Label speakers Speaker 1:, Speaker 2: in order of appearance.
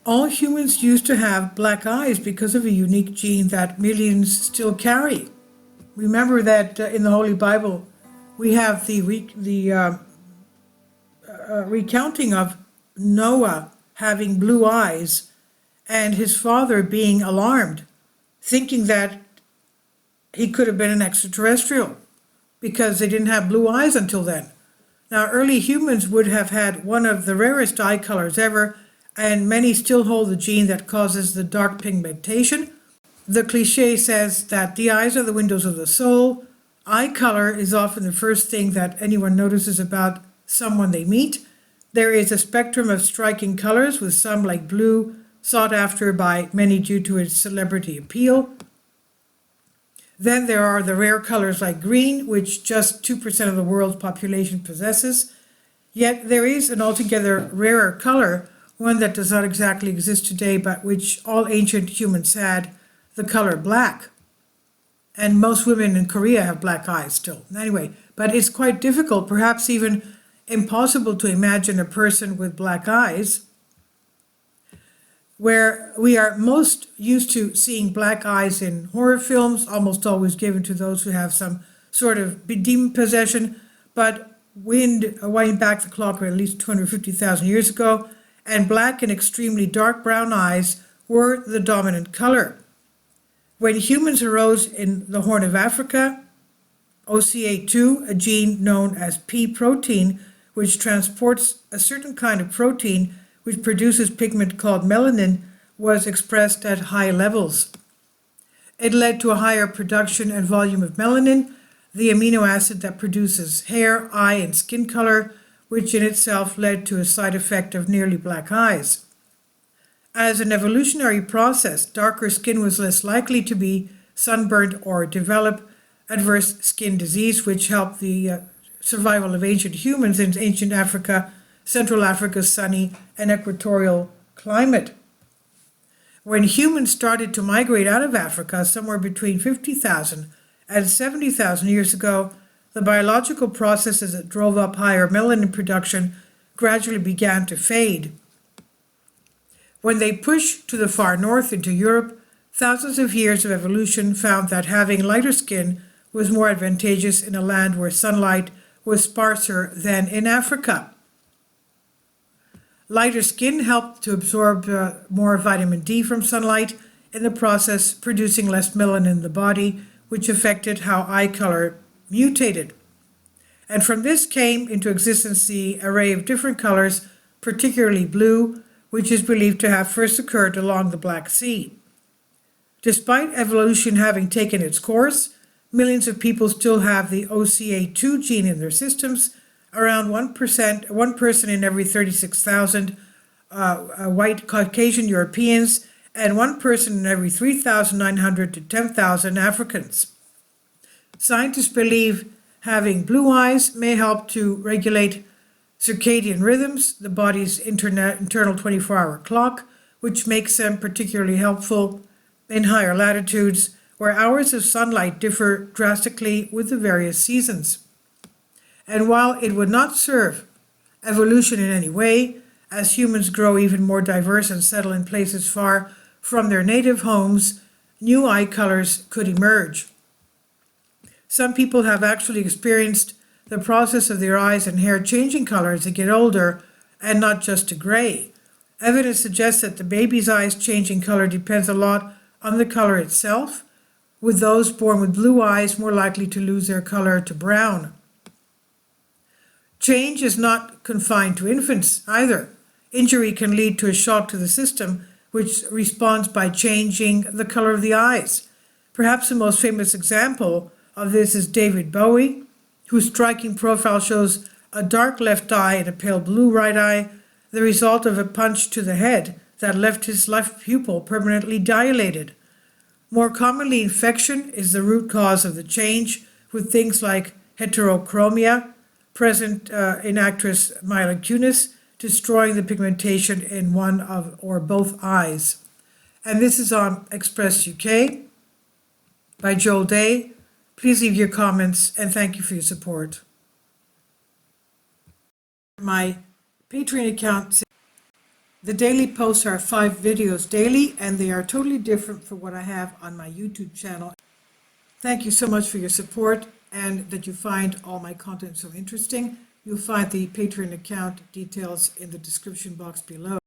Speaker 1: All humans used to have black eyes because of a unique gene that millions still carry. Remember that in the Holy Bible, we have the recounting of Noah having blue eyes and his father being alarmed, thinking that he could have been an extraterrestrial because they didn't have blue eyes until then. Now, early humans would have had one of the rarest eye colors ever, and many still hold the gene that causes the dark pigmentation. The cliche says that the eyes are the windows of the soul. Eye color is often the first thing that anyone notices about someone they meet. There is a spectrum of striking colors, with some, like blue, sought after by many due to its celebrity appeal. Then there are the rare colors like green, which just 2% of the world's population possesses. Yet there is an altogether rarer color, one that does not exactly exist today, but which all ancient humans had, the color black. And most women in Korea have black eyes still. Anyway, but it's quite difficult, perhaps even impossible, to imagine a person with black eyes. Where we are most used to seeing black eyes in horror films, almost always given to those who have some sort of demon possession, but winding back the clock at least 250,000 years ago, and black and extremely dark brown eyes were the dominant color. When humans arose in the Horn of Africa, OCA2, a gene known as P protein, which transports a certain kind of protein which produces pigment called melanin, was expressed at high levels. It led to a higher production and volume of melanin, the amino acid that produces hair, eye, and skin color, which in itself led to a side effect of nearly black eyes. As an evolutionary process, darker skin was less likely to be sunburned or develop adverse skin disease, which helped the survival of ancient humans in ancient Africa, Central Africa's sunny and equatorial climate. When humans started to migrate out of Africa somewhere between 50,000 and 70,000 years ago, the biological processes that drove up higher melanin production gradually began to fade. When they pushed to the far north into Europe, thousands of years of evolution found that having lighter skin was more advantageous in a land where sunlight was sparser than in Africa. Lighter skin helped to absorb more vitamin D from sunlight, in the process producing less melanin in the body, which affected how eye color mutated. And from this came into existence the array of different colors, particularly blue, which is believed to have first occurred along the Black Sea. Despite evolution having taken its course, millions of people still have the OCA2 gene in their systems. Around 1%, one person in every 36,000 white Caucasian Europeans, and one person in every 3,900 to 10,000 Africans. Scientists believe having blue eyes may help to regulate circadian rhythms, the body's internal 24-hour clock, which makes them particularly helpful in higher latitudes, where hours of sunlight differ drastically with the various seasons. And while it would not serve evolution in any way, as humans grow even more diverse and settle in places far from their native homes, new eye colors could emerge. Some people have actually experienced the process of their eyes and hair changing color as they get older, and not just to gray. Evidence suggests that the baby's eyes changing color depends a lot on the color itself, with those born with blue eyes more likely to lose their color to brown. Change is not confined to infants either. Injury can lead to a shock to the system, which responds by changing the color of the eyes. Perhaps the most famous example of this is David Bowie, whose striking profile shows a dark left eye and a pale blue right eye, the result of a punch to the head that left his left pupil permanently dilated. More commonly, infection is the root cause of the change, with things like heterochromia, present in actress Mila Kunis, destroying the pigmentation in one of or both eyes. And this is on Express UK by Joel Day. Please leave your comments and thank you for your support. My Patreon account The daily posts are 5 videos daily, and they are totally different from what I have on my YouTube channel. Thank you so much for your support and that you find all my content so interesting. You'll find the Patreon account details in the description box below.